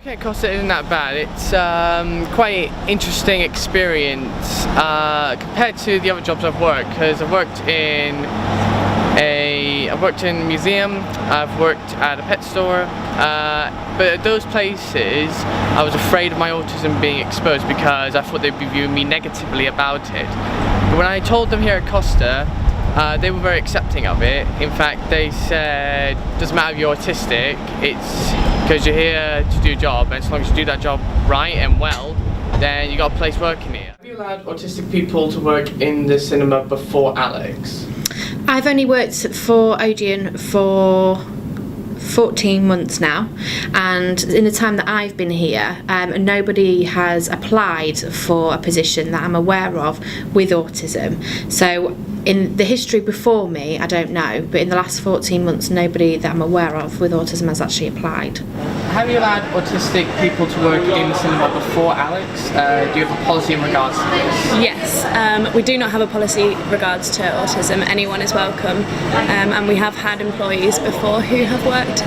Working at Costa isn't that bad. It's quite an interesting experience compared to the other jobs I've worked, because I've worked in a museum, I've worked at a pet store, but at those places I was afraid of my autism being exposed because I thought they'd be viewing me negatively about it. But when I told them here at Costa, they were very accepting of it. In fact, they said, doesn't matter if you're autistic, it's because you're here to do a job, and as long as you do that job right and well, then you got a place working here. Have you allowed autistic people to work in the cinema before Alex? I've only worked for Odeon for 14 months now, and in the time that I've been here, nobody has applied for a position that I'm aware of with autism. So in the history before me, I don't know, but in the last 14 months, nobody that I'm aware of with autism has actually applied. Have you allowed autistic people to work in the cinema before Alex? Do you have a policy in regards to this? Yes, we do not have a policy regards to autism. Anyone is welcome, and we have had employees before who have worked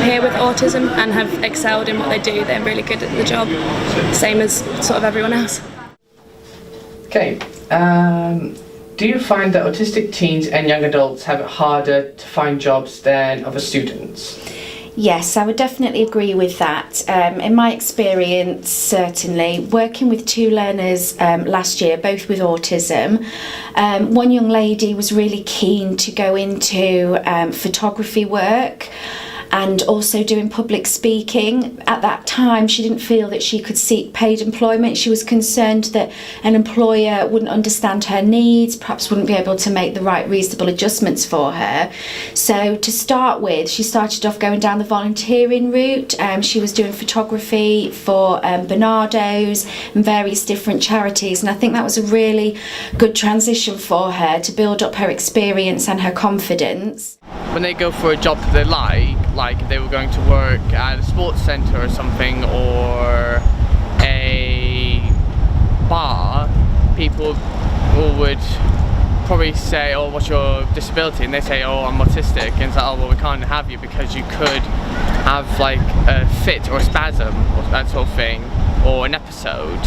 here with autism and have excelled in what they do. They're really good at the job, same as sort of everyone else. Okay. Do you find that autistic teens and young adults have it harder to find jobs than other students? Yes, I would definitely agree with that. In my experience, certainly, working with two learners last year, both with autism, one young lady was really keen to go into photography work and also doing public speaking. At that time, she didn't feel that she could seek paid employment. She was concerned that an employer wouldn't understand her needs, perhaps wouldn't be able to make the right reasonable adjustments for her. So to start with, she started off going down the volunteering route. She was doing photography for Bernardo's and various different charities, and I think that was a really good transition for her to build up her experience and her confidence. When they go for a job that they like if they were going to work at a sports centre or something, or a bar, people would probably say, oh, what's your disability? And they say, oh, I'm autistic. And it's like, oh, well, we can't have you because you could have like a fit or a spasm or that sort of thing, or an episode.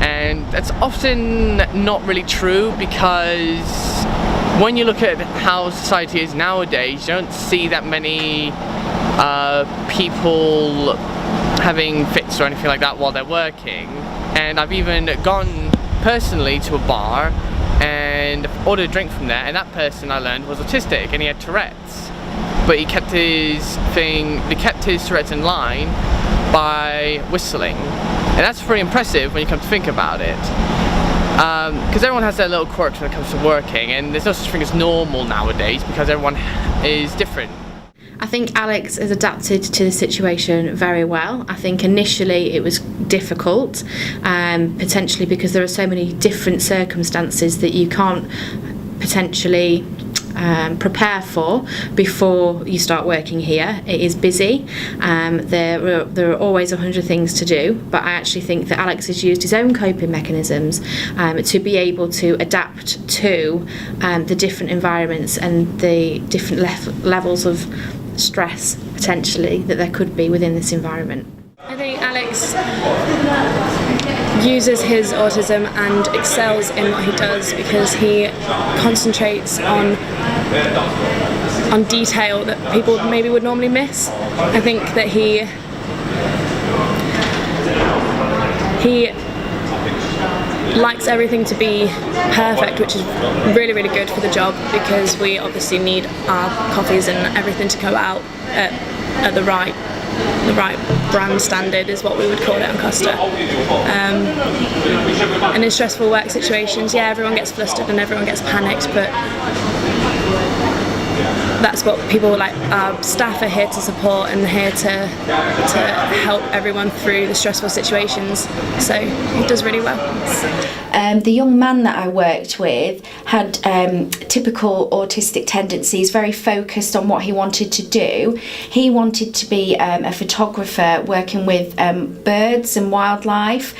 And that's often not really true, because when you look at how society is nowadays, you don't see that many people having fits or anything like that while they're working. And I've even gone personally to a bar and ordered a drink from there, and that person I learned was autistic and he had Tourette's, but he kept his Tourette's in line by whistling, and that's pretty impressive when you come to think about it. Because everyone has their little quirks when it comes to working, and there's no such thing as normal nowadays because everyone is different. I think Alex has adapted to the situation very well. I think initially it was difficult, potentially because there are so many different circumstances that you can't potentially prepare for before you start working here. It is busy. There are always 100 things to do, but I actually think that Alex has used his own coping mechanisms to be able to adapt to the different environments and the different levels of stress potentially that there could be within this environment. I think Alex uses his autism and excels in what he does because he concentrates on detail that people maybe would normally miss. I think that he likes everything to be perfect, which is really, really good for the job, because we obviously need our coffees and everything to go out at the right brand standard, is what we would call it on Costa. And in stressful work situations, yeah, everyone gets flustered and everyone gets panicked, but that's what people like. Our staff are here to support and here to help everyone through the stressful situations, so he does really well. The young man that I worked with had typical autistic tendencies, very focused on what he wanted to do. He wanted to be a photographer working with birds and wildlife,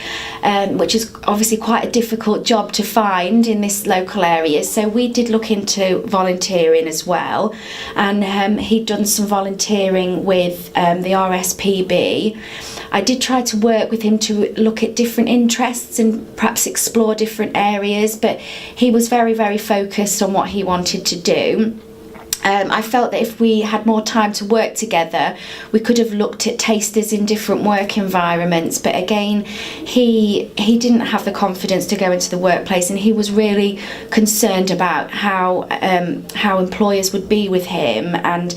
which is obviously quite a difficult job to find in this local area, so we did look into volunteering as well. and he'd done some volunteering with the RSPB. I did try to work with him to look at different interests and perhaps explore different areas, but he was very, very focused on what he wanted to do. I felt that if we had more time to work together, we could have looked at tasters in different work environments. But again, he didn't have the confidence to go into the workplace, and he was really concerned about how employers would be with him, and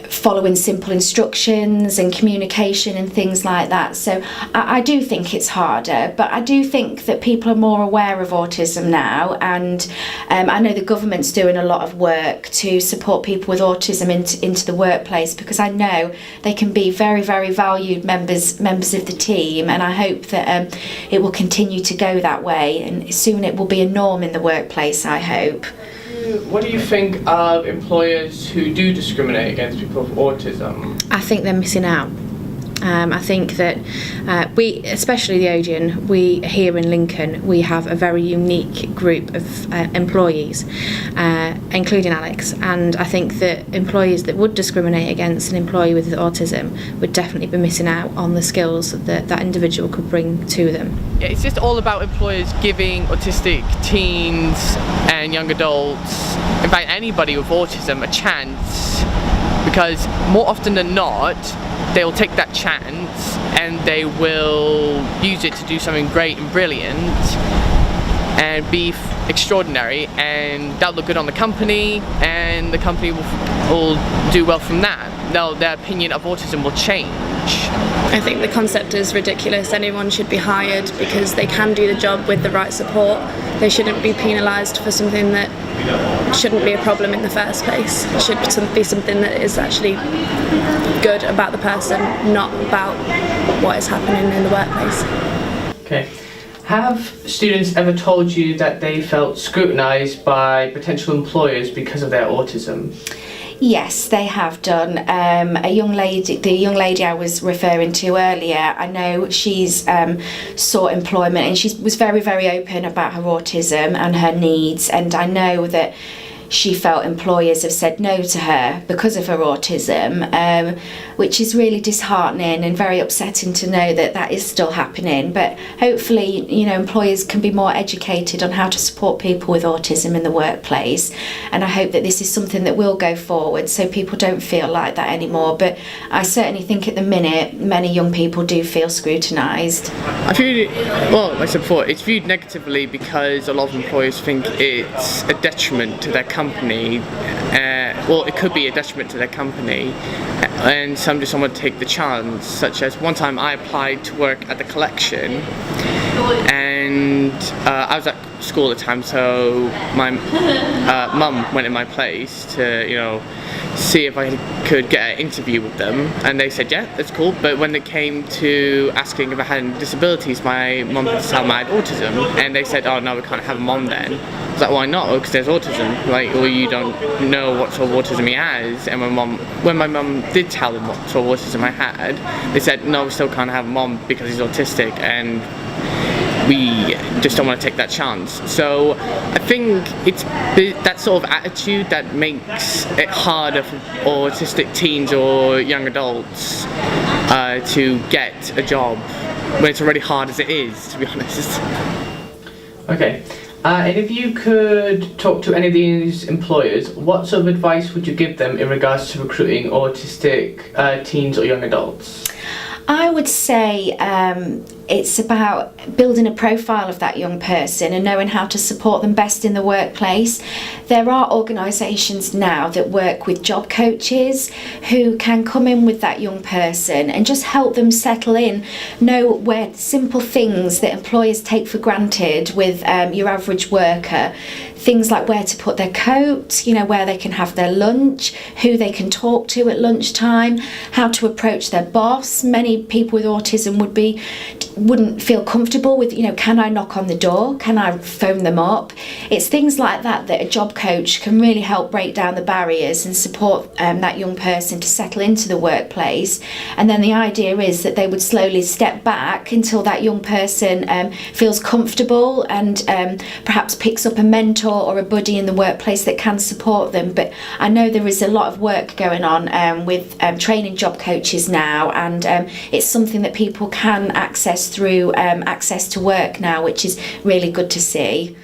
following simple instructions and communication and things like that. So I do think it's harder, but I do think that people are more aware of autism now, and I know the government's doing a lot of work to support people with autism into the workplace, because I know they can be very, very valued members of the team, and I hope that it will continue to go that way, and soon it will be a norm in the workplace, I hope. What do you think of employers who do discriminate against people with autism? I think they're missing out. I think that we, especially the Odeon, we here in Lincoln, we have a very unique group of employees, including Alex, and I think that employees that would discriminate against an employee with autism would definitely be missing out on the skills that that individual could bring to them. Yeah, it's just all about employers giving autistic teens and young adults, in fact anybody with autism, a chance, because more often than not they'll take that chance and they will use it to do something great and brilliant and be extraordinary, and that'll look good on the company, and the company will do well from that. Now their opinion of autism will change. I think the concept is ridiculous. Anyone should be hired because they can do the job with the right support. They shouldn't be penalised for something that shouldn't be a problem in the first place. It should be something that is actually good about the person, not about what is happening in the workplace. Okay. Have students ever told you that they felt scrutinised by potential employers because of their autism? Yes, they have done. The young lady I was referring to earlier, I know she's sought employment, and she was very, very open about her autism and her needs, and I know that she felt employers have said no to her because of her autism, which is really disheartening and very upsetting to know that that is still happening. But hopefully, employers can be more educated on how to support people with autism in the workplace, and I hope that this is something that will go forward so people don't feel like that anymore. But I certainly think at the minute many young people do feel scrutinised. I feel, well, like I said before, it's viewed negatively because a lot of employers think it's a detriment to their company. Well, it could be a detriment to their company, and some just want to take the chance. Such as one time I applied to work at the collection, and I was at school at the time, so my mum went in my place to, see if I could get an interview with them, and they said, yeah, that's cool. But when it came to asking if I had any disabilities, my mum had to tell me I had autism, and they said, oh no, we can't have a mum then. I was like, why not? Because there's autism. Like, well, you don't know what sort of autism he has. And when my mum did tell them what sort of autism I had, they said, no, we still can't have a mum because he's autistic, and we just don't want to take that chance. So I think it's that sort of attitude that makes it harder for autistic teens or young adults to get a job when it's already hard as it is, to be honest. Okay. And if you could talk to any of these employers, what sort of advice would you give them in regards to recruiting autistic teens or young adults? I would say it's about building a profile of that young person and knowing how to support them best in the workplace. There are organisations now that work with job coaches who can come in with that young person and just help them settle in, know where simple things that employers take for granted with your average worker. Things like where to put their coat, where they can have their lunch, who they can talk to at lunchtime, how to approach their boss. Many people with autism would be wouldn't feel comfortable with, can I knock on the door? Can I phone them up? It's things like that a job coach can really help break down the barriers and support that young person to settle into the workplace. And then the idea is that they would slowly step back until that young person feels comfortable and perhaps picks up a mentor or a buddy in the workplace that can support them. But I know there is a lot of work going on with training job coaches now, and it's something that people can access through Access to Work now, which is really good to see.